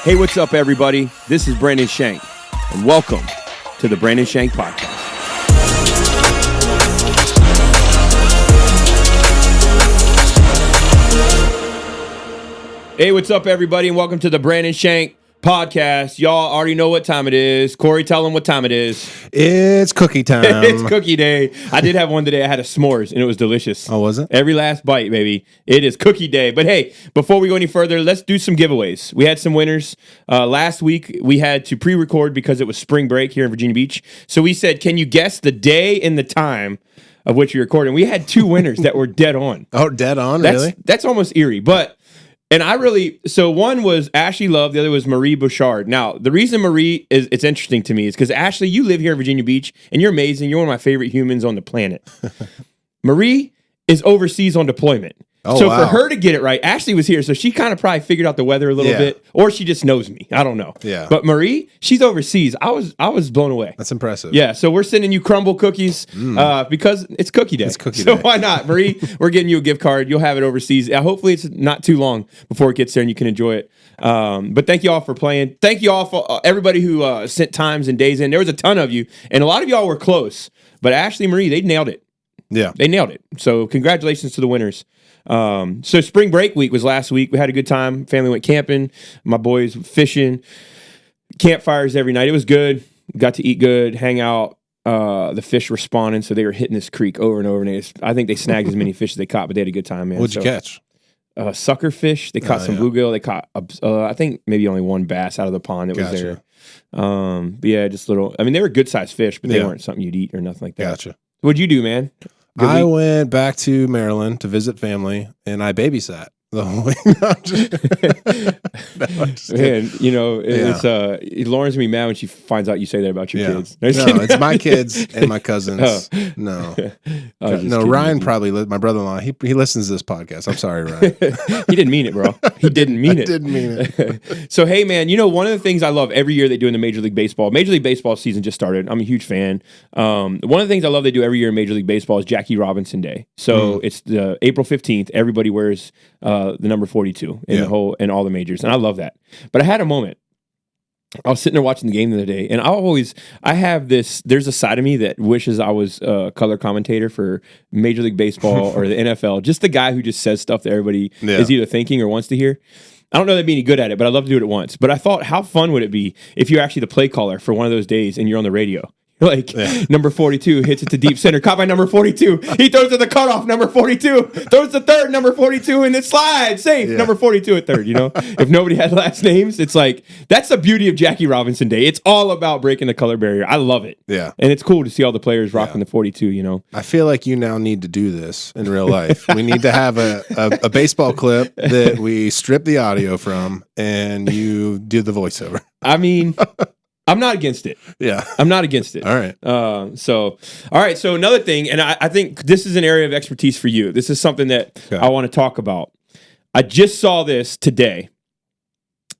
Hey, what's up, everybody? This is Brandon Shank, and welcome to the Brandon Shank Podcast. Hey, what's up, everybody, and welcome to the Brandon Shank Podcast. Y'all already know what time it is. Corey, tell them what time it is. It's cookie time. It's cookie day. I did have one today. I had a s'mores, and it was delicious. Oh, was it? Every last bite, baby. It is cookie day. But hey, before we go any further, let's do some giveaways. We had some winners. Last week, we had to pre-record because it was spring break here in Virginia Beach. So we said, can you guess the day and the time of which you're recording? We had two winners that were dead on. Oh, dead on, really? That's almost eerie, but... And so one was Ashley Love, the other was Marie Bouchard. Now, the reason Marie it's interesting to me is because Ashley, you live here in Virginia Beach, and you're amazing. You're one of my favorite humans on the planet. Marie is overseas on deployment. Oh, so wow. for her to get it right, Ashley was here, so she kind of probably figured out the weather a little bit, or she just knows me. I don't know. Yeah. But Marie, she's overseas. I was blown away. That's impressive. Yeah, so we're sending you crumble cookies because it's cookie day. It's cookie so day. Why not, Marie? We're getting you a gift card. You'll have it overseas. Hopefully, it's not too long before it gets there and you can enjoy it. But thank you all for playing. Thank you all for everybody who sent times and days in. There was a ton of you, and a lot of y'all were close. But Ashley and Marie, they nailed it. Yeah. They nailed it. So congratulations to the winners. So spring break week was last week. We had a good time. Family went camping. My boys fishing. Campfires every night. It was good. Got to eat good, hang out. The fish were spawning, so they were hitting this creek over and over. And I think they snagged as many fish as they caught, but they had a good time, man. What'd you catch? Sucker fish. They caught some bluegill. They caught, I think, maybe only one bass out of the pond that was there. But yeah, just little. I mean, they were good-sized fish, but they weren't something you'd eat or nothing like that. Gotcha. What'd you do, man? I went back to Maryland to visit family, and I babysat the whole week. Man, you know, it's Lauren's gonna be mad when she finds out you say that about your kids. No, it's my kids and my cousins. No, Ryan probably. My brother-in-law. He listens to this podcast. I'm sorry, Ryan. He didn't mean it, bro. He didn't mean it. Didn't mean it. So hey, man, you know, one of the things I love every year they do in the Major League Baseball. Major League Baseball season just started. I'm a huge fan. One of the things I love they do every year in Major League Baseball is Jackie Robinson Day. So it's the April 15th. Everybody wears the number 42 in the whole in all the majors, and I love that. But I had a moment. I was sitting there watching the game the other day, and I have this. There's a side of me that wishes I was a color commentator for Major League Baseball or the NFL. Just the guy who just says stuff that everybody is either thinking or wants to hear. I don't know that I'd be any good at it, but I'd love to do it at once. But I thought, how fun would it be if you're actually the play caller for one of those days and you're on the radio? Like, number 42 hits it to deep center, caught by number 42. He throws to the cutoff, number 42. Throws to third, number 42, and it slides. Safe, number 42 at third, you know? If nobody had last names, it's like, that's the beauty of Jackie Robinson Day. It's all about breaking the color barrier. I love it. Yeah. And it's cool to see all the players rocking the 42, you know? I feel like you now need to do this in real life. We need to have a baseball clip that we strip the audio from, and you do the voiceover. I mean... I'm not against it. Yeah. I'm not against it. All right. So another thing, and I think this is an area of expertise for you. This is something that I want to talk about. I just saw this today.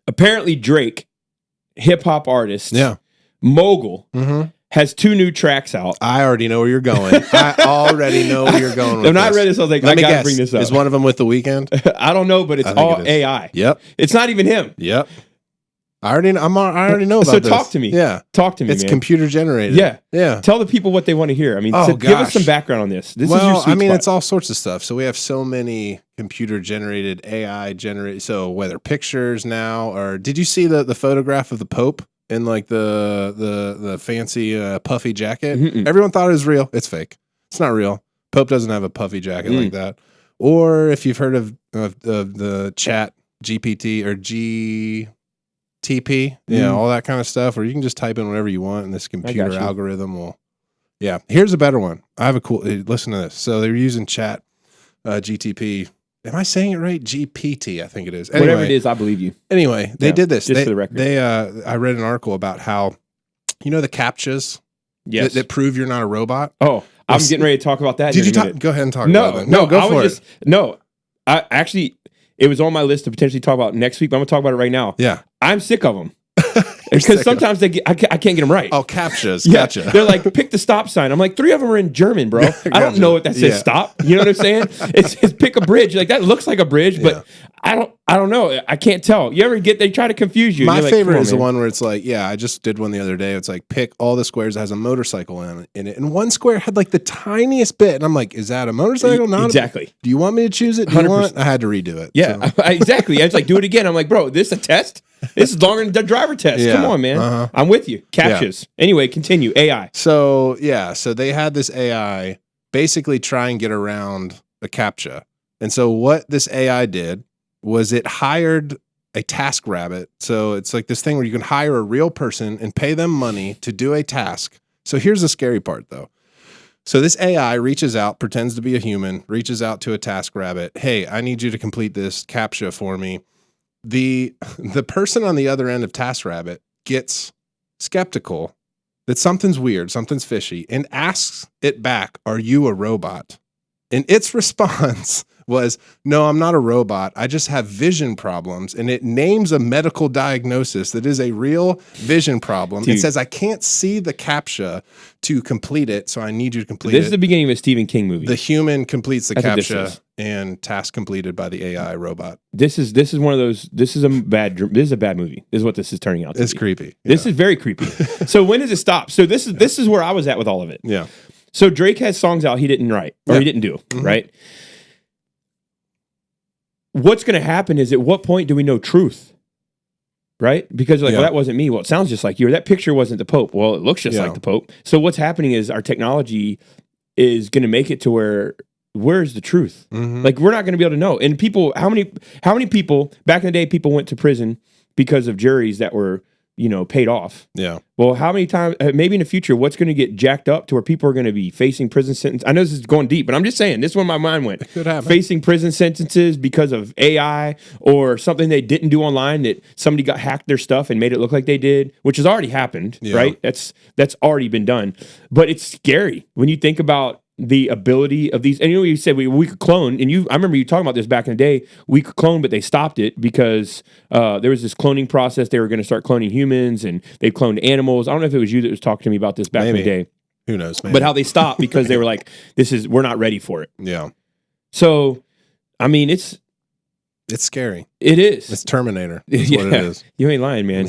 Apparently Drake, hip-hop artist, mogul, has 2 new tracks out. I already know where you're going. I already know where you're going with When I read this, I was like, I got to bring this up. Is one of them with The Weeknd? I don't know, but it's all AI. Yep. It's not even him. Yep. I already know about this. So talk to me. Yeah. Talk to me, It's man. computer generated. Yeah. Yeah. Tell the people what they want to hear. I mean, give us some background on this. This is your sweet spot. It's all sorts of stuff. So we have so many computer generated, AI generated. So whether pictures now, or did you see the photograph of the Pope in like the fancy puffy jacket? Mm-mm. Everyone thought it was real. It's fake. It's not real. Pope doesn't have a puffy jacket like that. Or if you've heard of the Chat GPT or TP, all that kind of stuff, where you can just type in whatever you want and this computer algorithm will. Yeah. Here's a better one. I have a cool, listen to this. So they're using Chat GTP. Am I saying it right? GPT, I think it is. Anyway, whatever it is, I believe you. Anyway, they did this. Just for the record. I read an article about how, the CAPTCHAs that prove you're not a robot. Oh, I'm getting ready to talk about that. Did you talk? Go ahead and talk about it. No, go for it. I actually, it was on my list to potentially talk about next week, but I'm going to talk about it right now. Yeah. I'm sick of them. Because sometimes I can't get them right. Oh, CAPTCHAs. Yeah. Gotcha. They're like, pick the stop sign. I'm like, 3 of them are in German, bro. I don't know what that says stop. You know what I'm saying? It's pick a bridge. Like, that looks like a bridge, but I don't know. I can't tell. They try to confuse you. My favorite is the one where it's like, I just did one the other day. It's like, pick all the squares that has a motorcycle in it. And one square had like the tiniest bit. And I'm like, is that a motorcycle? Not exactly. Do you want me to choose it? Do you want? I had to redo it. Yeah, so. Exactly. I was like, do it again. I'm like, bro, this is a test? This is longer than the driver test. Come on, man. I'm with you. Captchas. Anyway, continue. AI. So they had this AI basically try and get around a CAPTCHA. And so what this AI did was it hired a TaskRabbit. So it's like this thing where you can hire a real person and pay them money to do a task. So here's the scary part, though. So this AI reaches out, pretends to be a human, reaches out to a TaskRabbit. Hey, I need you to complete this CAPTCHA for me. The person on the other end of TaskRabbit gets skeptical that something's weird, something's fishy, and asks it back, are you a robot? And its response was, no, I'm not a robot. I just have vision problems. And it names a medical diagnosis that is a real vision problem. Dude. It says, I can't see the CAPTCHA to complete it, so I need you to complete it. This is the beginning of a Stephen King movie. The human completes the CAPTCHA and task completed by the AI robot. This is one of those, this is a bad movie. This is what this is turning out to be. It's creepy. Yeah. This is very creepy. So when does it stop? So this is where I was at with all of it. Yeah. So Drake has songs out he didn't write, or he didn't do, right? What's going to happen is, at what point do we know truth? Right? Because well, that wasn't me. Well, it sounds just like you. Or that picture wasn't the Pope. Well, it looks just like the Pope. So what's happening is our technology is going to make it to where's the truth? Like, we're not going to be able to know. And people, how many people, back in the day, people went to prison because of juries that were, paid off. Yeah. Well, how many times, maybe in the future, what's going to get jacked up to where people are going to be facing prison sentence? I know this is going deep, but I'm just saying, this is where my mind went. It could happen. Facing prison sentences because of AI or something they didn't do online, that somebody got hacked their stuff and made it look like they did, which has already happened, right? That's already been done. But it's scary when you think about the ability of these. And you said we could clone, and I remember you talking about this back in the day. We could clone, but they stopped it because there was this cloning process. They were going to start cloning humans, and they cloned animals. I don't know if it was you that was talking to me about this back in the day. Who knows? Maybe. But how they stopped because they were like, we're not ready for it. Yeah. So, I mean, it's scary. It is. It's Terminator. That's what it is. You ain't lying, man.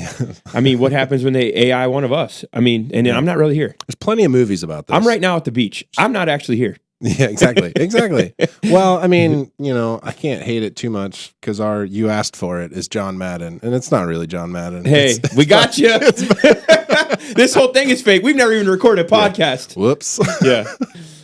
I mean, what happens when they AI one of us? I mean, and then I'm not really here. There's plenty of movies about this. I'm right now at the beach. I'm not actually here. Yeah, exactly. Exactly. Well, I mean, I can't hate it too much because you asked for it is John Madden, and it's not really John Madden. Hey, we got you. This whole thing is fake. We've never even recorded a podcast. Yeah. Whoops. Yeah.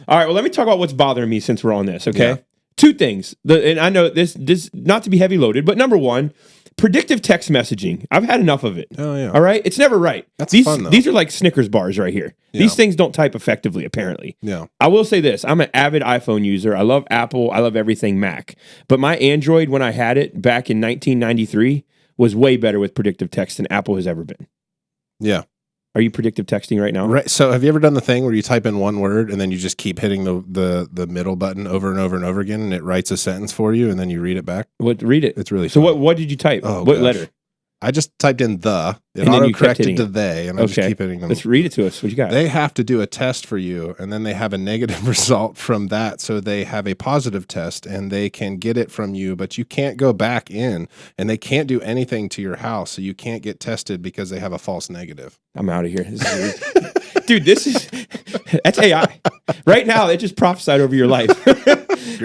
All right. Well, let me talk about what's bothering me since we're on this. Okay. Yeah. Two things. And I know this not to be heavy loaded, but number one, predictive text messaging. I've had enough of it. Oh yeah. All right. It's never right. That's fun though. These are like Snickers bars right here. Yeah. These things don't type effectively, apparently. Yeah. I will say this. I'm an avid iPhone user. I love Apple. I love everything Mac. But my Android, when I had it back in 1993, was way better with predictive text than Apple has ever been. Yeah. Are you predictive texting right now? Right. So have you ever done the thing where you type in one word and then you just keep hitting the middle button over and over and over again, and it writes a sentence for you and then you read it back? Read it. It's really fun. So what did you type? Oh, what gosh. letter? I just typed in the. It auto-corrected to they, and I just keep hitting them. Let's read it to us. What you got? They have to do a test for you, and then they have a negative result from that. So they have a positive test, and they can get it from you, but you can't go back in, and they can't do anything to your house, so you can't get tested because they have a false negative. I'm out of here. Dude, that's AI. Right now, it just prophesied over your life.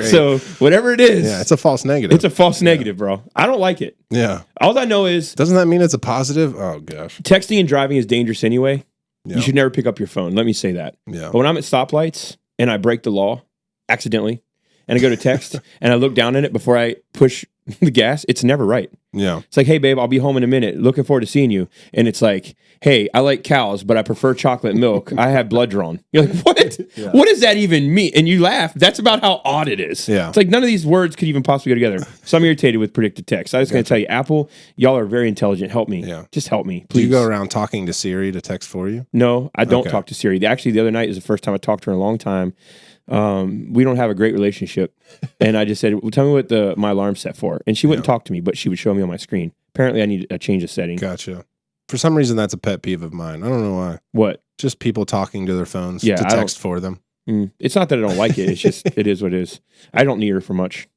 So whatever it is. Yeah, it's a false negative. It's a false negative, bro. I don't like it. Yeah. All I know is... Doesn't that mean it's a positive? Oh, gosh. Texting and driving is dangerous anyway. Yeah. You should never pick up your phone. Let me say that. Yeah. But when I'm at stoplights and I break the law accidentally and I go to text and I look down at it before I push the gas, it's never right. Yeah. It's like, hey, babe, I'll be home in a minute. Looking forward to seeing you. And it's like, hey, I like cows, but I prefer chocolate milk. I have blood drawn. You're like, what? Yeah. What does that even mean? And you laugh. That's about how odd it is. Yeah. It's like none of these words could even possibly go together. So I'm irritated with predictive text. I was going to tell you, Apple, y'all are very intelligent. Help me. Yeah. Just help me, please. Do you go around talking to Siri to text for you? No, I don't talk to Siri. Actually, the other night is the first time I talked to her in a long time. We don't have a great relationship. And I just said, well, tell me what my alarm's set for. And she wouldn't talk to me, but she would show me on my screen. Apparently, I need a change of setting. Gotcha. For some reason, that's a pet peeve of mine. I don't know why. What? Just people talking to their phones to text for them. It's not that I don't like it. It's just, it is what it is. I don't need her for much.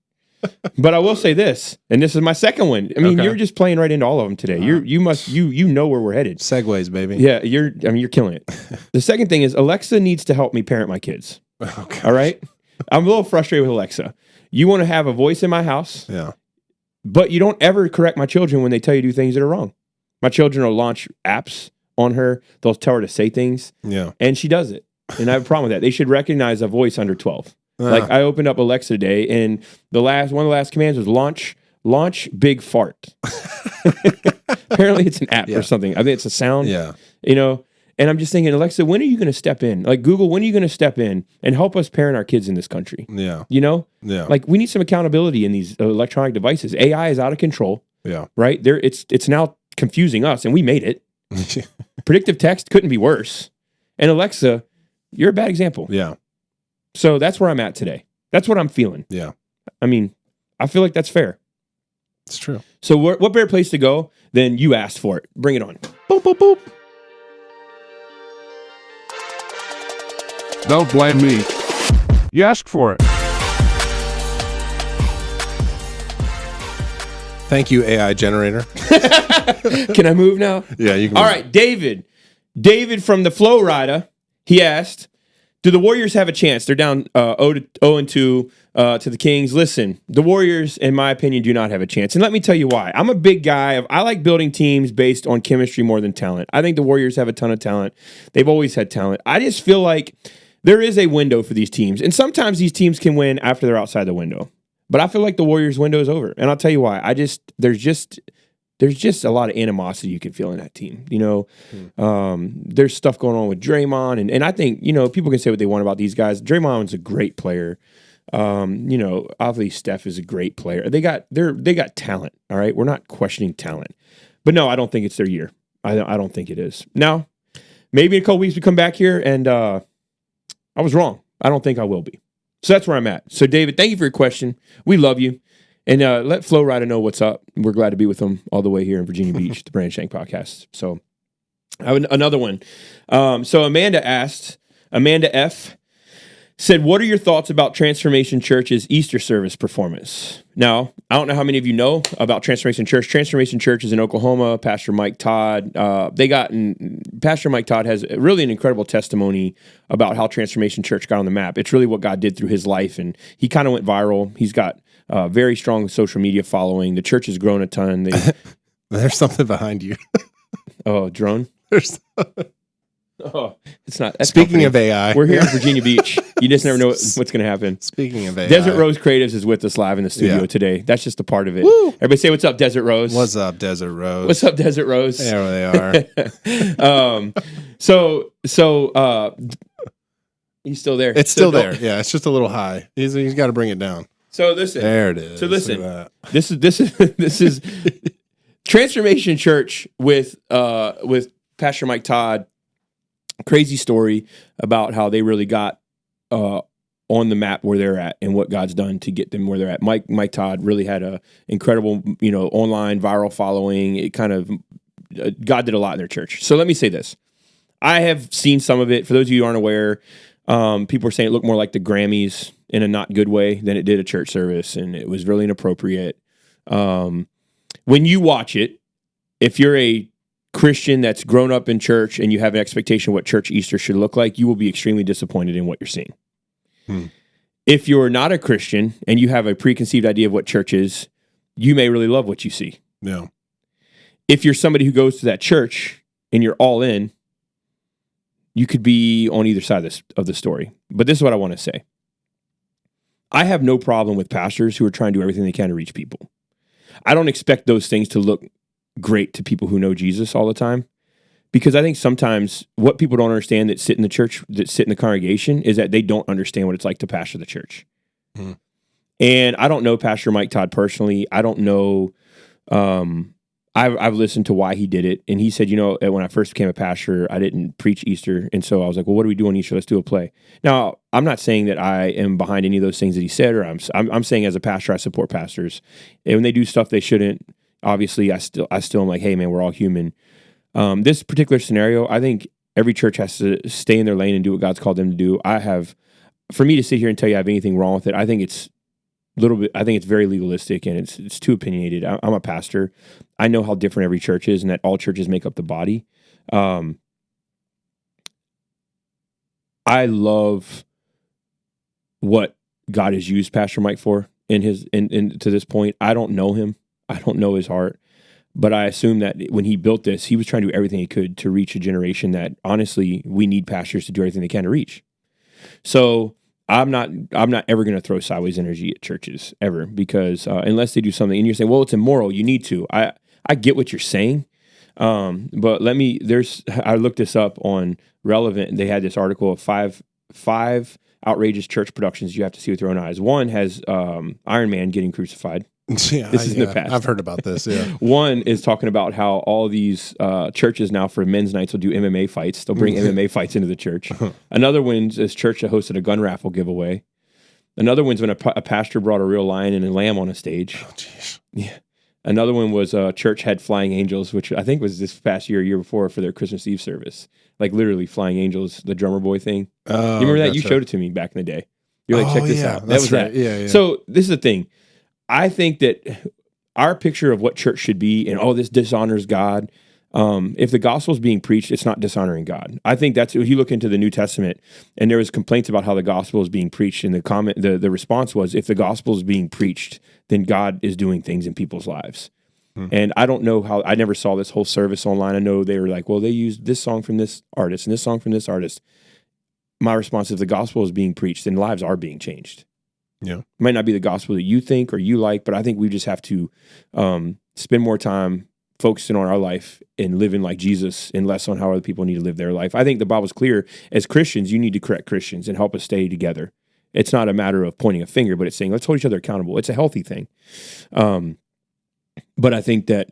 But I will say this, and this is my second one. I mean, Okay. you're just playing right into all of them today. You know where we're headed. Segways, baby. Yeah, you're killing it. The second thing is Alexa needs to help me parent my kids. Okay. All right? I'm a little frustrated with Alexa. You want to have a voice in my house, Yeah. but you don't ever correct my children when they tell you to do things that are wrong. My children will launch apps on her. They'll tell her to say things, Yeah. and she does it. And I have a problem with that. They should recognize a voice under 12. Like I opened up Alexa today, and one of the last commands was launch big fart. Apparently, it's an app or something. I think it's a sound. Yeah. And I'm just thinking, Alexa, when are you going to step in? Like Google, when are you going to step in and help us parent our kids in this country? Yeah. Yeah. Like we need some accountability in these electronic devices. AI is out of control. Yeah. Right? It's now confusing us, and we made it. Predictive text couldn't be worse. And Alexa, you're a bad example. Yeah. So that's where I'm at today. That's what I'm feeling. Yeah. I mean, I feel like that's fair. It's true. So what better place to go than you asked for it? Bring it on. Boop, boop, boop. Don't blame me. You asked for it. Thank you, AI generator. Can I move now? Yeah, you can. All right, David. David from the Flow Rider, he asked, do the Warriors have a chance? They're down 0-2 to the Kings. Listen, the Warriors, in my opinion, do not have a chance. And let me tell you why. I'm a big guy. I like building teams based on chemistry more than talent. I think the Warriors have a ton of talent. They've always had talent. I just feel like there is a window for these teams. And sometimes these teams can win after they're outside the window. But I feel like the Warriors' window is over. And I'll tell you why. There's just a lot of animosity you can feel in that team. There's stuff going on with Draymond, and I think people can say what they want about these guys. Draymond's a great player. Obviously Steph is a great player. They got talent. All right, we're not questioning talent, but no, I don't think it's their year. I don't think it is. Now, maybe in a couple weeks we come back here and I was wrong. I don't think I will be. So that's where I'm at. So David, thank you for your question. We love you. And let Flo Rida know what's up. We're glad to be with them all the way here in Virginia Beach, the Brandon Shank podcast. So I have another one. So Amanda F. said, what are your thoughts about Transformation Church's Easter service performance? Now, I don't know how many of you know about Transformation Church. Transformation Church is in Oklahoma. Pastor Mike Todd. Pastor Mike Todd has really an incredible testimony about how Transformation Church got on the map. It's really what God did through his life, and he kind of went viral. He's got very strong social media following. The church has grown a ton. There's something behind you. Oh, drone? There's... Oh, it's not. That's Speaking of AI, we're here in Virginia Beach. You just never know what's going to happen. Speaking of AI, Desert Rose Creatives is with us live in the studio today. That's just a part of it. Woo! Everybody say, what's up, Desert Rose? What's up, Desert Rose? What's up, Desert Rose? There they are. So he's still there. It's still there. Yeah, it's just a little high. He's got to bring it down. So listen. There it is. So listen. This is Transformation Church with Pastor Mike Todd. Crazy story about how they really got on the map where they're at and what God's done to get them where they're at. Mike Todd really had a incredible, online viral following. It kind of God did a lot in their church. So let me say this: I have seen some of it. For those of you who aren't aware, people are saying it looked more like the Grammys in a not good way than it did a church service, and it was really inappropriate. When you watch it, if you're a Christian that's grown up in church and you have an expectation of what church Easter should look like, you will be extremely disappointed in what you're seeing. If you're not a Christian and you have a preconceived idea of what church is, you may really love what you see. Yeah. If you're somebody who goes to that church and you're all in, you could be on either side of the story. But this is what I want to say. I have no problem with pastors who are trying to do everything they can to reach people. I don't expect those things to look great to people who know Jesus all the time, because I think sometimes what people don't understand that sit in the church, that sit in the congregation, is that they don't understand what it's like to pastor the church. And I don't know Pastor Mike Todd personally. I don't know. I've listened to why he did it, and he said, when I first became a pastor, I didn't preach Easter, and so I was like, well, what do we do on Easter? Let's do a play. Now, I'm not saying that I am behind any of those things that he said, or I'm saying as a pastor, I support pastors, and when they do stuff they shouldn't. Obviously, I still am like, hey, man, we're all human. This particular scenario, I think every church has to stay in their lane and do what God's called them to do. For me to sit here and tell you I have anything wrong with it, I think it's little bit. I think it's very legalistic and it's too opinionated. I'm a pastor. I know how different every church is, and that all churches make up the body. I love what God has used Pastor Mike for in to this point. I don't know him. I don't know his heart. But I assume that when he built this, he was trying to do everything he could to reach a generation that, honestly, we need pastors to do everything they can to reach. So I'm not ever going to throw sideways energy at churches ever, because unless they do something, and you're saying, well, it's immoral, you need to. I get what you're saying, but I looked this up on Relevant. They had this article of five outrageous church productions you have to see with your own eyes. One has Iron Man getting crucified. Yeah, this is in the past. I've heard about this. Yeah. One is talking about how all these churches now for men's nights will do MMA fights. They'll bring MMA fights into the church. Another one is church that hosted a gun raffle giveaway. Another one's when a pastor brought a real lion and a lamb on a stage. Oh, jeez. Yeah. Another one was church had flying angels, which I think was this past year before, for their Christmas Eve service. Like literally flying angels, the drummer boy thing. Oh, you remember that? You showed it to me back in the day. You're like, check this out. That was right. that. Yeah. So this is the thing. I think that our picture of what church should be, and this dishonors God. If the gospel is being preached, it's not dishonoring God. I think that's, if you look into the New Testament, and there was complaints about how the gospel is being preached, and the response was, if the gospel is being preached, then God is doing things in people's lives. And I don't know how, I never saw this whole service online. I know they were like, well, they used this song from this artist and this song from this artist. My response is, if the gospel is being preached, then lives are being changed. Yeah. It might not be the gospel that you think or you like, but I think we just have to spend more time focusing on our life and living like Jesus and less on how other people need to live their life. I think the Bible's clear. As Christians, you need to correct Christians and help us stay together. It's not a matter of pointing a finger, but it's saying, let's hold each other accountable. It's a healthy thing. But I think that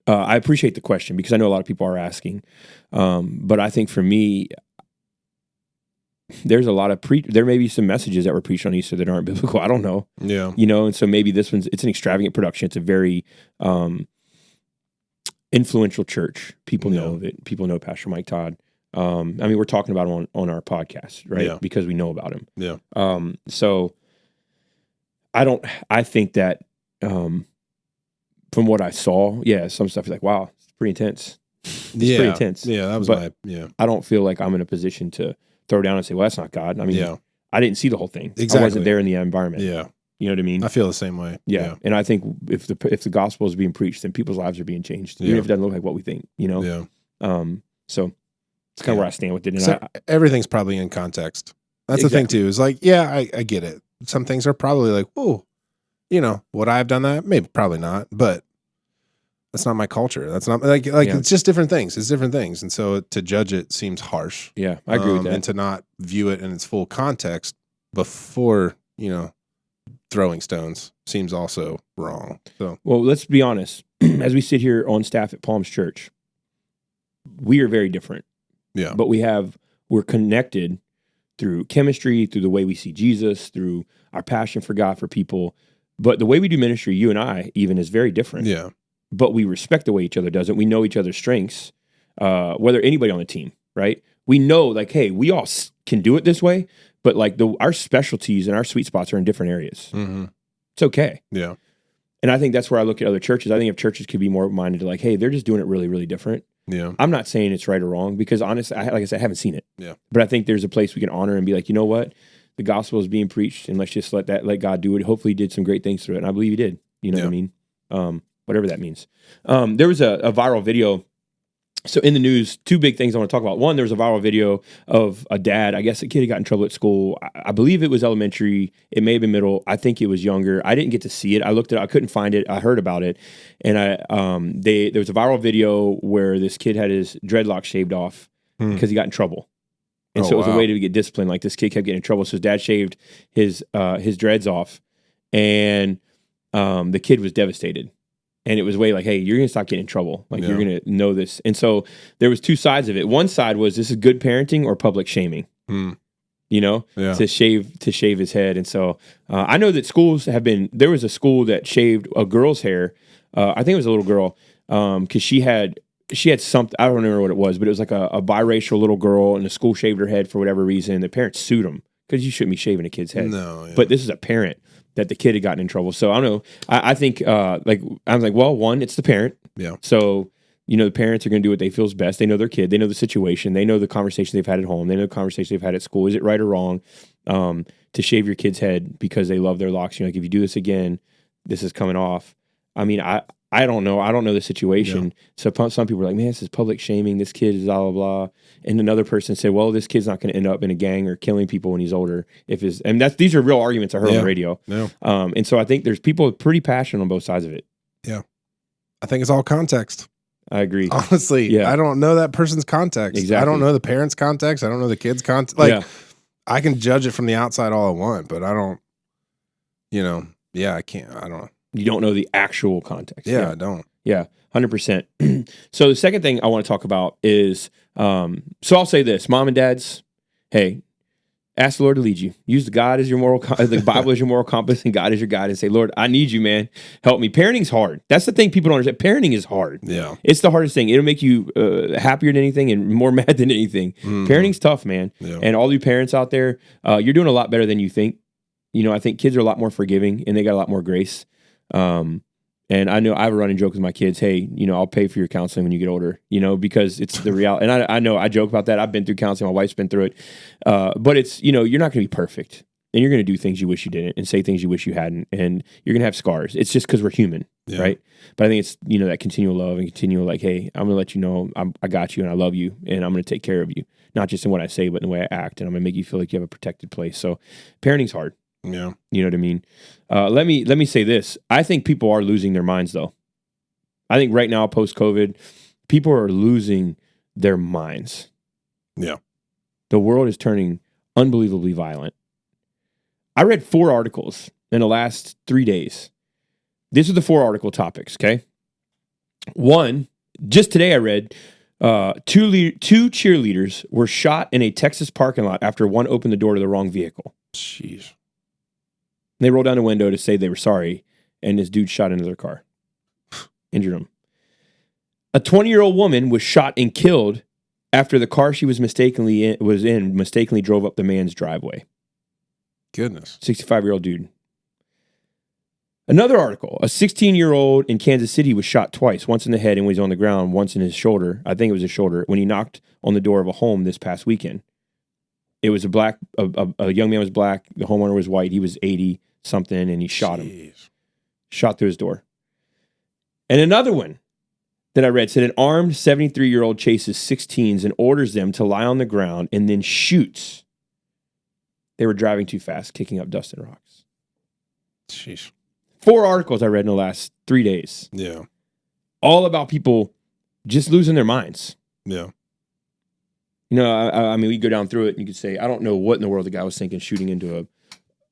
I appreciate the question, because I know a lot of people are asking. But I think for me, there's a lot of there may be some messages that were preached on Easter that aren't biblical. I don't know. Yeah. And so maybe it's an extravagant production. It's a very influential church. People know of it. People know Pastor Mike Todd. We're talking about him on our podcast, right? Yeah. Because we know about him. Yeah. So I think that from what I saw, some stuff is like, wow, it's pretty intense. It's pretty intense. Yeah, that was I don't feel like I'm in a position to throw down and say, well, that's not God. I didn't see the whole thing. Exactly. I wasn't there in the environment. Yeah. You know what I mean? I feel the same way. Yeah. And I think if the gospel is being preached, then people's lives are being changed. Even if it doesn't look like what we think, Yeah. So it's kind of where I stand with it. And so everything's probably in context. That's the thing too, is like, I get it. Some things are probably like, oh, would I have done that? Maybe, probably not, but that's not my culture. That's not like it's just different things. It's different things. And so to judge it seems harsh. Yeah, I agree with that. And to not view it in its full context before, throwing stones seems also wrong. So, well, let's be honest. As we sit here on staff at Palms Church, we are very different. Yeah. But we're connected through chemistry, through the way we see Jesus, through our passion for God, for people. But the way we do ministry, you and I even, is very different. Yeah. But we respect the way each other does it. We know each other's strengths, whether anybody on the team, right? We know, like, hey, we all can do it this way, but like our specialties and our sweet spots are in different areas. Mm-hmm. It's okay. Yeah. And I think that's where I look at other churches. I think if churches could be more minded to like, hey, they're just doing it really, really different. Yeah. I'm not saying it's right or wrong, because honestly, like I said, I haven't seen it. Yeah. But I think there's a place we can honor and be like, you know what? The gospel is being preached, and let's just let God do it. Hopefully he did some great things through it. And I believe he did. You know what I mean? Whatever that means. There was a viral video. So in the news, two big things I want to talk about. One, there was a viral video of a dad. I guess a kid had got in trouble at school. I believe it was elementary. It may have been middle. I think it was younger. I didn't get to see it. I looked at it. I couldn't find it. I heard about it. And there was a viral video where this kid had his dreadlocks shaved off because he got in trouble. And so it was a way to get disciplined. Like, this kid kept getting in trouble. So his dad shaved his dreads off, and the kid was devastated. And it was way like, hey, you're going to stop getting in trouble. Like, you're going to know this. And so there was two sides of it. One side was, this is good parenting or public shaming, to shave his head. And so I know that schools there was a school that shaved a girl's hair. I think it was a little girl, because she had something, I don't remember what it was, but it was like a biracial little girl, and the school shaved her head for whatever reason. The parents sued them, because you shouldn't be shaving a kid's head. No. Yeah. But this is a parent that the kid had gotten in trouble. So I don't know. I think I was like, well, one, it's the parent. Yeah. So, the parents are going to do what they feel is best. They know their kid. They know the situation. They know the conversation they've had at home. They know the conversation they've had at school. Is it right or wrong to shave your kid's head because they love their locks? Like, if you do this again, this is coming off. I mean, I don't know. I don't know the situation. Yeah. So some people are like, man, this is public shaming. This kid is blah, blah, blah. And another person said, well, this kid's not going to end up in a gang or killing people when he's older. These are real arguments I heard on the radio. Yeah. And so I think there's people pretty passionate on both sides of it. Yeah. I think it's all context. I agree. Honestly, yeah. I don't know that person's context. Exactly. I don't know the parent's context. I don't know the kid's context. Like, I can judge it from the outside all I want, but I don't, I can't. I don't know. You don't know the actual context. Yeah, I don't. Yeah, 100%. So the second thing I want to talk about is, so I'll say this, mom and dads, hey, ask the Lord to lead you. Use the God as your the Bible as your moral compass, and God as your guide, and say, Lord, I need you, man. Help me. Parenting's hard. That's the thing people don't understand. Parenting is hard. Yeah. It's the hardest thing. It'll make you happier than anything and more mad than anything. Mm-hmm. Parenting's tough, man. Yeah. And all you parents out there, you're doing a lot better than you think. I think kids are a lot more forgiving, and they got a lot more grace. And I know I have a running joke with my kids. Hey, I'll pay for your counseling when you get older, because it's the reality. And I know I joke about that. I've been through counseling. My wife's been through it. But it's, you're not going to be perfect, and you're going to do things you wish you didn't and say things you wish you hadn't. And you're going to have scars. It's just because we're human. Yeah. Right. But I think it's, that continual love and continual like, hey, I'm going to let you know I got you and I love you and I'm going to take care of you. Not just in what I say, but in the way I act. And I'm going to make you feel like you have a protected place. So parenting's hard. Yeah. You know what I mean? Let me say this. I think people are losing their minds, though. I think right now, post-COVID, people are losing their minds. Yeah. The world is turning unbelievably violent. I read 4 articles in the last 3 days. These are the 4 article topics, okay? 1, just today I read 2 cheerleaders were shot in a Texas parking lot after one opened the door to the wrong vehicle. Jeez. They rolled down the window to say they were sorry, and this dude shot into their car. Injured them. A 20-year-old woman was shot and killed after the car she was mistakenly drove up the man's driveway. Goodness. 65-year-old dude. Another article. A 16-year-old in Kansas City was shot twice, once in the head and when he's on the ground, once in his shoulder. I think it was his shoulder, when he knocked on the door of a home this past weekend. It was a young man was black. The homeowner was white. He was 80-something, and he shot him. Shot through his door. And another one that I read said an armed 73-year-old chases 6 teens and orders them to lie on the ground and then shoots. They were driving too fast, kicking up dust and rocks. Jeez. 4 articles I read in the last 3 days. Yeah. All about people just losing their minds. Yeah. I mean, we go down through it and you could say, I don't know what in the world the guy was thinking shooting into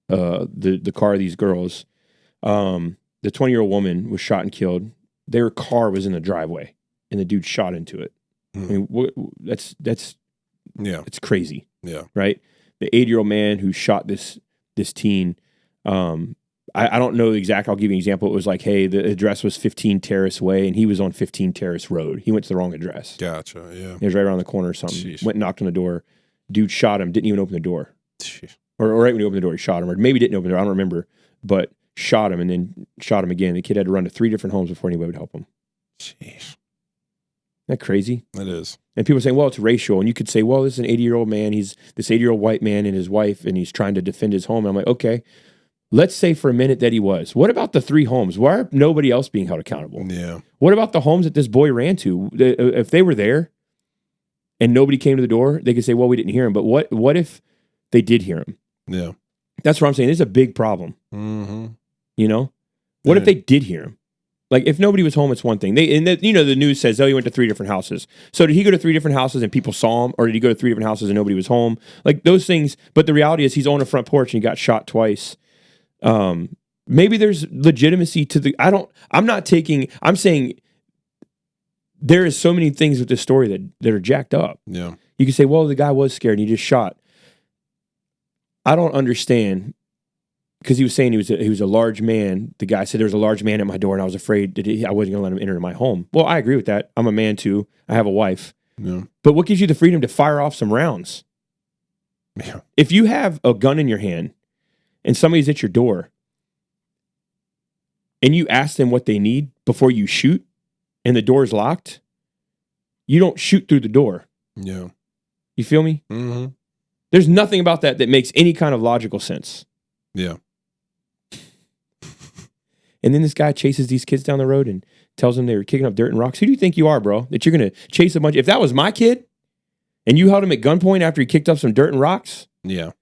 the car of these girls. The 20-year-old woman was shot and killed. Their car was in the driveway and the dude shot into it. I mean, that's it's crazy. Yeah. Right. The 80-year-old man who shot this teen. I don't know exactly. I'll give you an example. It was like, hey, the address was 15 Terrace Way, and he was on 15 Terrace Road. He went to the wrong address. Gotcha. Yeah. He was right around the corner or something. Jeez. Went and knocked on the door. Dude shot him. Didn't even open the door. Jeez. Or right when he opened the door, he shot him. Or maybe didn't open the door. I don't remember. But shot him and then shot him again. The kid had to run to 3 different homes before anybody would help him. Jeez. Isn't that crazy? It is. And people are saying, well, it's racial. And you could say, well, this is an 80-year-old man. He's this 80-year-old white man and his wife, and he's trying to defend his home. And I'm like, okay, let's say for a minute that he was. What about the 3 homes? Why are nobody else being held accountable? Yeah. What about the homes that this boy ran to? If they were there and nobody came to the door, they could say, well, we didn't hear him. But what if they did hear him? Yeah. That's what I'm saying. It's a big problem. Mm-hmm. What if they did hear him? Like, if nobody was home, it's one thing. The news says, oh, he went to 3 different houses. So did he go to 3 different houses and people saw him? Or did he go to 3 different houses and nobody was home? Like, those things. But the reality is he's on a front porch and he got shot twice. Maybe there's legitimacy to I'm saying there is so many things with this story that are jacked up. Yeah. You can say, well, the guy was scared and he just shot. I don't understand, because he was saying he was a large man. The guy said there was a large man at my door and I was afraid that I wasn't going to let him enter my home. Well, I agree with that. I'm a man too. I have a wife. Yeah. But what gives you the freedom to fire off some rounds? Yeah. If you have a gun in your hand and somebody's at your door and you ask them what they need before you shoot and the door is locked, you don't shoot through the door. Yeah. You feel me? Mm-hmm. There's nothing about that makes any kind of logical sense. Yeah. And then this guy chases these kids down the road and tells them they were kicking up dirt and rocks. Who do you think you are, bro? That you're going to chase a bunch? If that was my kid and you held him at gunpoint after he kicked up some dirt and rocks. Yeah.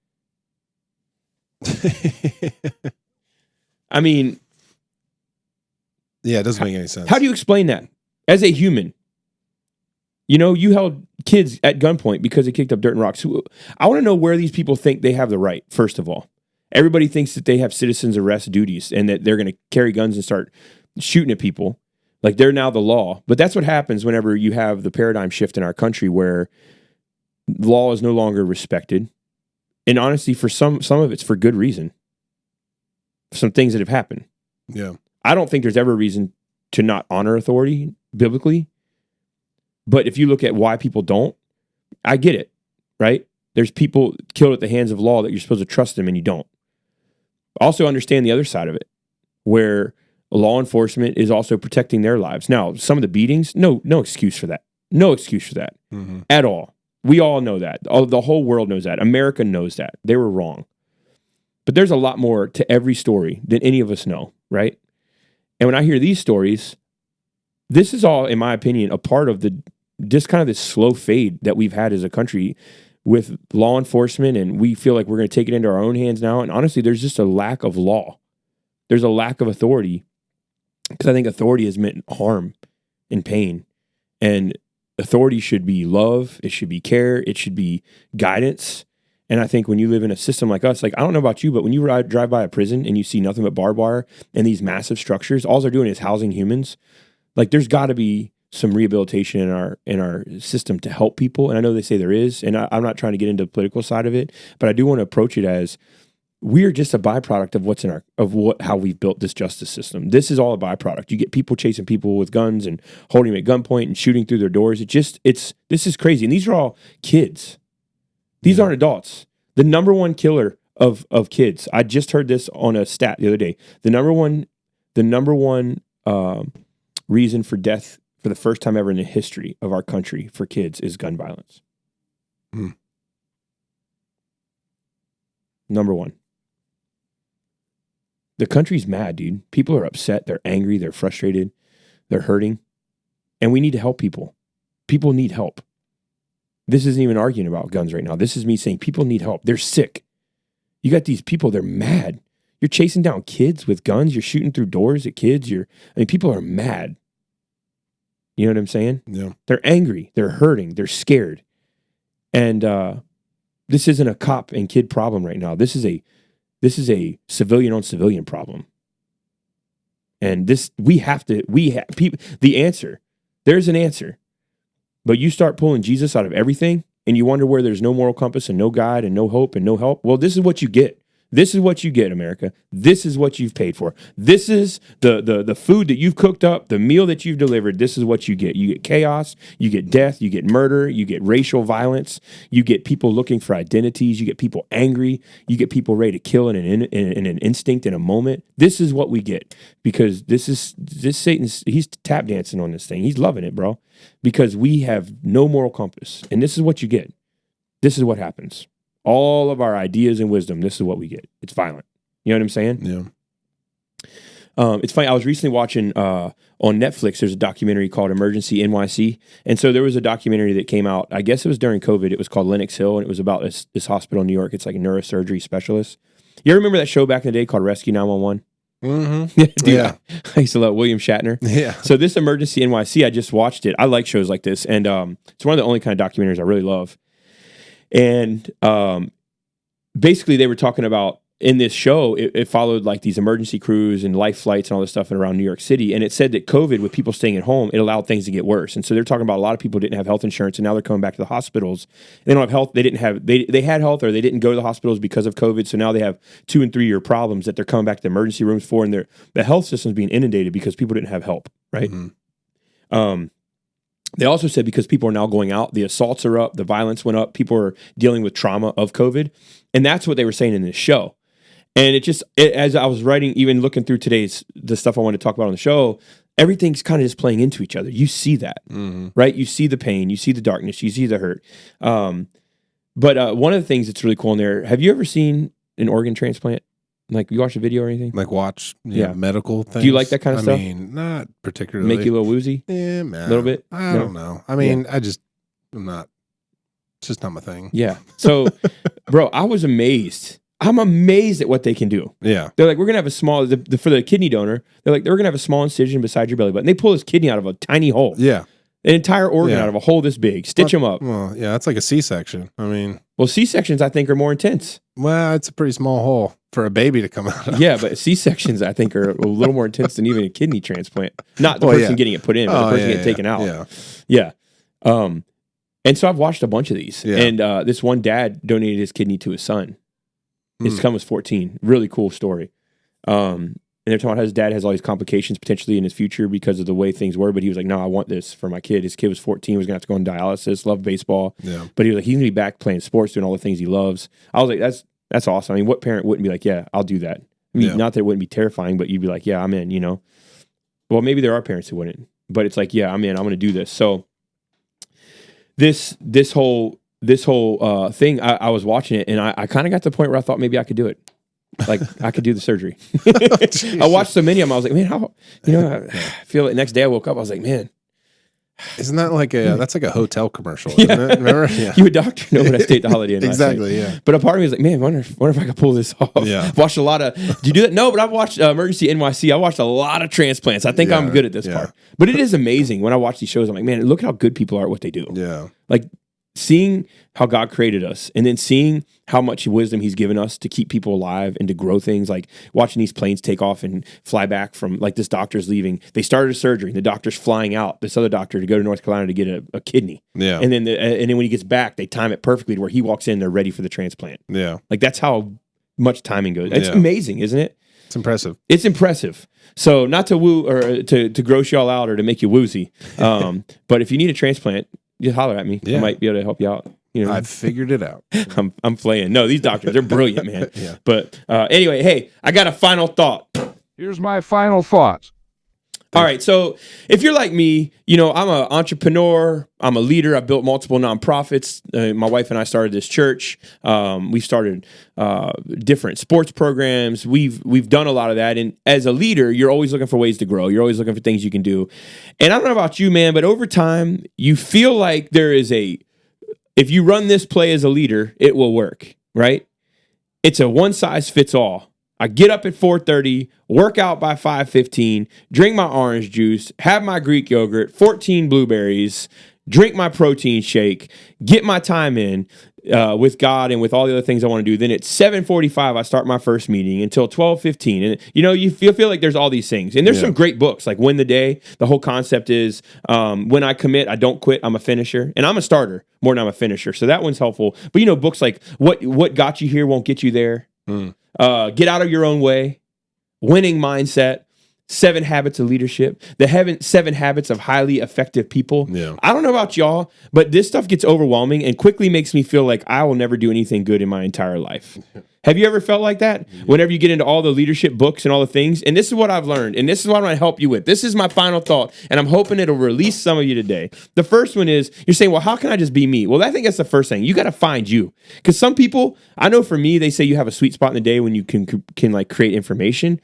I mean. Yeah, it doesn't make any sense. How do you explain that as a human? You know, you held kids at gunpoint because they kicked up dirt and rocks. I want to know where these people think they have the right, first of all. Everybody thinks that they have citizens arrest duties and that they're going to carry guns and start shooting at people. Like they're now the law. But that's what happens whenever you have the paradigm shift in our country where law is no longer respected. And honestly, for some of it's for good reason. Some things that have happened. Yeah. I don't think there's ever a reason to not honor authority biblically. But if you look at why people don't, I get it, right? There's people killed at the hands of law that you're supposed to trust them and you don't. Also understand the other side of it, where law enforcement is also protecting their lives. Now, some of the beatings, no excuse for that. No excuse for that at all. We all know that. The whole world knows that. America knows that. They were wrong. But there's a lot more to every story than any of us know, right? And when I hear these stories, this is all, in my opinion, a part of just kind of this slow fade that we've had as a country with law enforcement, and we feel like we're going to take it into our own hands now. And honestly, there's just a lack of law. There's a lack of authority because I think authority has meant harm and pain. And authority should be love. It should be care. It should be guidance. And I think when you live in a system like us, like I don't know about you, but when you drive by a prison and you see nothing but barbed wire and these massive structures, all they're doing is housing humans. Like there's got to be some rehabilitation in our system to help people. And I know they say there is, and I'm not trying to get into the political side of it, but I do want to approach it as we're just a byproduct of what's how we've built this justice system. This is all a byproduct. You get people chasing people with guns and holding them at gunpoint and shooting through their doors. This is crazy. And these are all kids. These aren't adults. The number one killer of kids. I just heard this on a stat the other day. The number one reason for death for the first time ever in the history of our country for kids is gun violence. Number one. The country's mad, dude. People are upset. They're angry. They're frustrated. They're hurting. And we need to help people. People need help. This isn't even arguing about guns right now. This is me saying people need help. They're sick. You got these people, they're mad. You're chasing down kids with guns. You're shooting through doors at kids. People are mad. You know what I'm saying? Yeah. They're angry. They're hurting. They're scared. And this isn't a cop and kid problem right now. This is a civilian on civilian problem. And the answer, there's an answer. But you start pulling Jesus out of everything and you wonder where there's no moral compass and no guide and no hope and no help. Well, this is what you get. This is what you get, America. This is what you've paid for. This is the food that you've cooked up, the meal that you've delivered. This is what you get. You get chaos, you get death, you get murder, you get racial violence, you get people looking for identities, you get people angry, you get people ready to kill in an instinct in a moment. This is what we get because this Satan's, he's tap dancing on this thing. He's loving it, bro, because we have no moral compass. And this is what you get. This is what happens. All of our ideas and wisdom, this is what we get. It's violent. You know what I'm saying? Yeah. It's funny. I was recently watching on Netflix. There's a documentary called Emergency NYC. And so there was a documentary that came out. I guess it was during COVID. It was called Lenox Hill, and it was about this hospital in New York. It's like a neurosurgery specialist. You ever remember that show back in the day called Rescue 911? Mm-hmm. Dude, Yeah. I used to love William Shatner. Yeah. So this Emergency NYC, I just watched it. I like shows like this. And it's one of the only kind of documentaries I really love. And basically they were talking about in this show, it followed like these emergency crews and life flights and all this stuff around New York City. And it said that COVID, with people staying at home, it allowed things to get worse. And so they're talking about a lot of people didn't have health insurance and now they're coming back to the hospitals. They don't have health. They had health or they didn't go to the hospitals because of COVID. So now they have 2 and 3 year problems that they're coming back to the emergency rooms for. And the health system's being inundated because people didn't have help. Right. Mm-hmm. They also said because people are now going out, the assaults are up, the violence went up, people are dealing with trauma of COVID. And that's what they were saying in this show. And as I was writing, even looking through the stuff I wanted to talk about on the show, everything's kind of just playing into each other. You see that, right? You see the pain, you see the darkness, you see the hurt. But one of the things that's really cool in there, have you ever seen an organ transplant? Like, you watch a video or anything? Like watch medical things? Do you like that kind of stuff? I mean, not particularly. Make you a little woozy? Yeah, man. A little bit? I don't know. I mean, it's just not my thing. Yeah. So, bro, I was amazed. I'm amazed at what they can do. Yeah. They're like, we're going to have a small, for the kidney donor, they're going to have a small incision beside your belly button. They pull his kidney out of a tiny hole. Yeah. An entire organ out of a hole this big. Stitch them up. Well, yeah, that's like a C-section. I mean. Well, C-sections, I think, are more intense. Well, it's a pretty small hole for a baby to come out of. Yeah, but C-sections, I think, are a little more intense than even a kidney transplant. Not the person getting it put in, but the person getting taken out. Yeah. And so I've watched a bunch of these. Yeah. And this one dad donated his kidney to his son. His son was 14. Really cool story. And they're talking about how his dad has all these complications potentially in his future because of the way things were. But he was like, no, I want this for my kid. His kid was 14, was going to have to go on dialysis, loved baseball. Yeah. But he was like, he's going to be back playing sports, doing all the things he loves. I was like, that's awesome. I mean, what parent wouldn't be like, yeah, I'll do that? I mean, not that it wouldn't be terrifying, but you'd be like, yeah, I'm in, Well, maybe there are parents who wouldn't. But it's like, yeah, I'm in. I'm going to do this. So this whole thing, I was watching it, and I kind of got to the point where I thought maybe I could do it. Like, I could do the surgery. I watched so many of them. I was like, man, how, I feel like next day I woke up, I was like, man. Isn't that like that's like a hotel commercial, isn't it? Remember? Yeah. You a doctor know when I stayed at the Holiday Inn. Exactly, yeah. But a part of me was like, man, wonder if I could pull this off. Yeah. Watched a lot of, do you do that? No, but I've watched Emergency NYC. I watched a lot of transplants. I think I'm good at this part. But it is amazing when I watch these shows. I'm like, man, look at how good people are at what they do. Yeah. Like, seeing how God created us and then seeing how much wisdom he's given us to keep people alive and to grow things, like watching these planes take off and fly back from, like, this doctor's leaving. They started a surgery. The doctor's flying out, this other doctor, to go to North Carolina to get a kidney. Yeah. And then when he gets back, they time it perfectly to where he walks in, they're ready for the transplant. Yeah. Like, that's how much timing goes. It's amazing, isn't it? It's impressive. It's impressive. So not to woo or to gross y'all out or to make you woozy. But if you need a transplant, just holler at me. Yeah. I might be able to help you out. I've figured it out. I'm playing. No, these doctors, they're brilliant, man. Yeah. But anyway, hey, I got a final thought. Here's my final thought. All right, so if you're like me, I'm an entrepreneur. I'm a leader. I built multiple nonprofits. My wife and I started this church. We started different sports programs. We've done a lot of that. And as a leader, you're always looking for ways to grow. You're always looking for things you can do. And I don't know about you, man, but over time, you feel like there is if you run this play as a leader, it will work, right? It's a one size fits all. I get up at 4:30, work out by 5:15, drink my orange juice, have my Greek yogurt, 14 blueberries, drink my protein shake, get my time in with God and with all the other things I want to do. Then at 7:45, I start my first meeting until 12:15. And, you feel like there's all these things. And there's some great books, like Win the Day. The whole concept is when I commit, I don't quit. I'm a finisher. And I'm a starter more than I'm a finisher. So that one's helpful. But, books like What Got You Here Won't Get You There. Get Out of Your Own Way, Winning Mindset, 7 Habits of Leadership, the 7 Habits of Highly Effective People. Yeah. I don't know about y'all, but this stuff gets overwhelming and quickly makes me feel like I will never do anything good in my entire life. Have you ever felt like that? Yeah. Whenever you get into all the leadership books and all the things, and this is what I've learned, and this is what I'm going to help you with. This is my final thought, and I'm hoping it'll release some of you today. The first one is, you're saying, well, how can I just be me? Well, I think that's the first thing. You got to find you. Because some people, I know for me, they say you have a sweet spot in the day when you can like create information.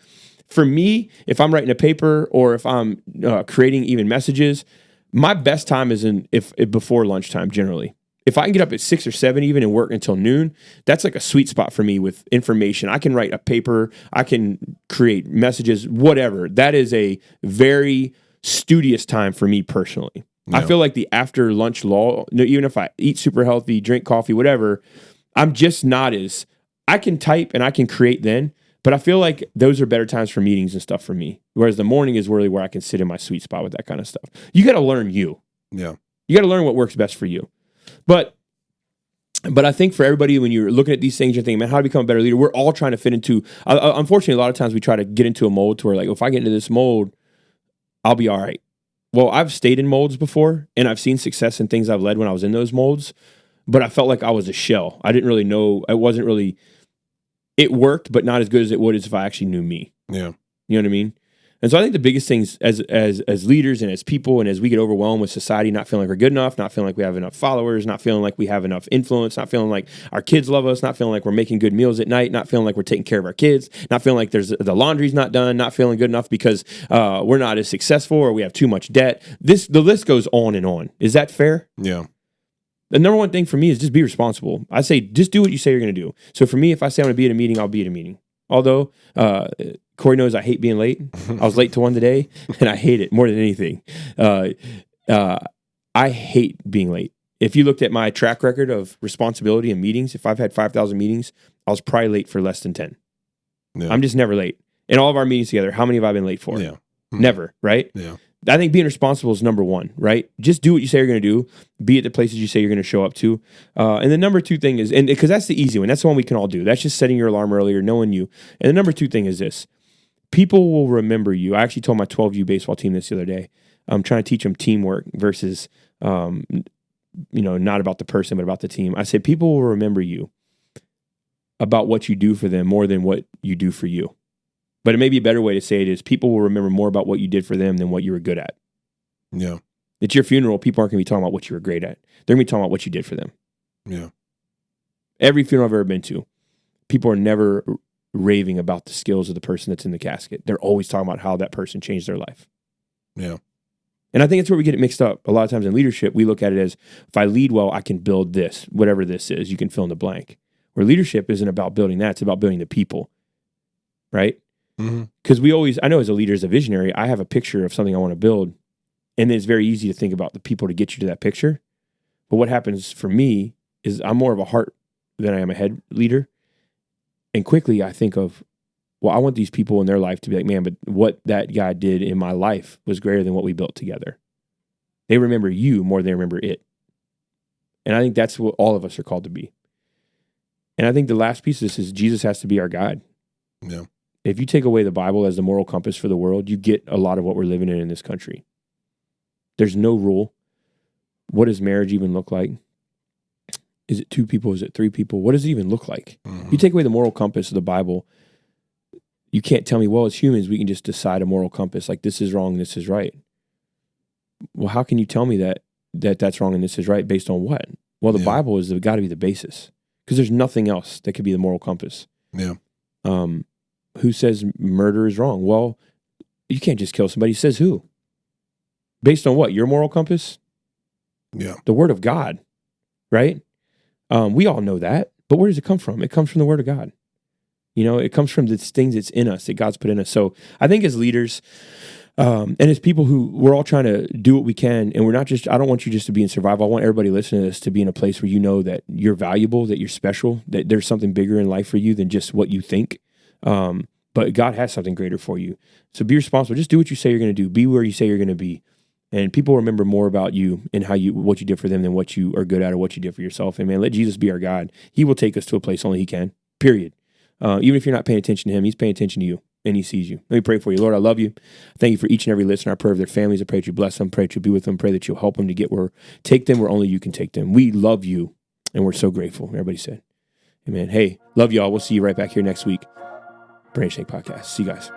For me, if I'm writing a paper or if I'm creating even messages, my best time is before lunchtime generally. If I can get up at 6 or 7 even and work until noon, that's like a sweet spot for me with information. I can write a paper, I can create messages, whatever. That is a very studious time for me personally. No. I feel like the after lunch lull, even if I eat super healthy, drink coffee, whatever, I'm just not as, I can type and I can create then, but I feel like those are better times for meetings and stuff for me. Whereas the morning is really where I can sit in my sweet spot with that kind of stuff. You got to learn you. Yeah. You got to learn what works best for you. But I think for everybody, when you're looking at these things, you're thinking, man, how to become a better leader? We're all trying to fit into, unfortunately, a lot of times we try to get into a mold to where, like, if I get into this mold, I'll be all right. Well, I've stayed in molds before, and I've seen success in things I've led when I was in those molds, but I felt like I was a shell. I didn't really know. I wasn't really it worked, but not as good as it would as if I actually knew me. Yeah. You know what I mean? And so I think the biggest things as leaders and as people and as we get overwhelmed with society, not feeling like we're good enough, not feeling like we have enough followers, not feeling like we have enough influence, not feeling like our kids love us, not feeling like we're making good meals at night, not feeling like we're taking care of our kids, not feeling like the laundry's not done, not feeling good enough because we're not as successful or we have too much debt. The list goes on and on. Is that fair? Yeah. The number one thing for me is just be responsible. I say just do what you say you're going to do. So for me, if I say I'm going to be at a meeting, I'll be at a meeting. Although Corey knows I hate being late. I was late to one today, and I hate it more than anything. I hate being late. If you looked at my track record of responsibility and meetings, if I've had 5,000 meetings, I was probably late for less than 10. Yeah. I'm just never late. In all of our meetings together, how many have I been late for? Yeah. Never, right? Yeah. I think being responsible is number one, right? Just do what you say you're going to do. Be at the places you say you're going to show up to. And the number two thing is, and because that's the easy one, that's the one we can all do. That's just setting your alarm earlier, knowing you. And the number two thing is this: people will remember you. I actually told my 12U baseball team this the other day. I'm trying to teach them teamwork versus, not about the person, but about the team. I said people will remember you about what you do for them more than what you do for you. But it may be a better way to say it is people will remember more about what you did for them than what you were good at. Yeah. At your funeral, people aren't going to be talking about what you were great at. They're going to be talking about what you did for them. Yeah. Every funeral I've ever been to, people are never raving about the skills of the person that's in the casket. They're always talking about how that person changed their life. Yeah. And I think it's where we get it mixed up. A lot of times in leadership, we look at it as, if I lead well, I can build this, whatever this is. You can fill in the blank. Where leadership isn't about building that. It's about building the people. Right? Because I know as a leader, as a visionary, I have a picture of something I want to build, and then it's very easy to think about the people to get you to that picture. But what happens for me is I'm more of a heart than I am a head leader. And quickly I think of, well, I want these people in their life to be like, man, but what that guy did in my life was greater than what we built together. They remember you more than they remember it. And I think that's what all of us are called to be. And I think the last piece of this is Jesus has to be our guide. Yeah. If you take away the Bible as the moral compass for the world, you get a lot of what we're living in this country. There's no rule. What does marriage even look like? Is it 2 people? Is it 3 people? What does it even look like? You take away the moral compass of the Bible, you can't tell me, well, as humans, we can just decide a moral compass, like this is wrong, this is right. Well, how can you tell me that that's wrong and this is right based on what? Well, the Bible is got to be the basis, because there's nothing else that could be the moral compass. Yeah. Who says murder is wrong? Well, you can't just kill somebody. Says who? Based on what? Your moral compass? Yeah. The Word of God, right? We all know that, but where does it come from? It comes from the Word of God. It comes from the things that's in us, that God's put in us. So I think as leaders, and as people who, we're all trying to do what we can, and I don't want you just to be in survival. I want everybody listening to this to be in a place where you know that you're valuable, that you're special, that there's something bigger in life for you than just what you think. But God has something greater for you. So be responsible. Just do what you say you're going to do. Be where you say you're going to be. And people remember more about you and what you did for them than what you are good at or what you did for yourself. And man, let Jesus be our God. He will take us to a place only He can, period. Even if you're not paying attention to Him, He's paying attention to you and He sees you. Let me pray for you. Lord, I love you. Thank you for each and every listener. I pray for their families. I pray that you bless them. Pray that you'll be with them. Pray that you'll help them to take them where only you can take them. We love you and we're so grateful. Everybody said, amen. Hey, love y'all. We'll see you right back here next week. Brain Shake Podcast. See you guys.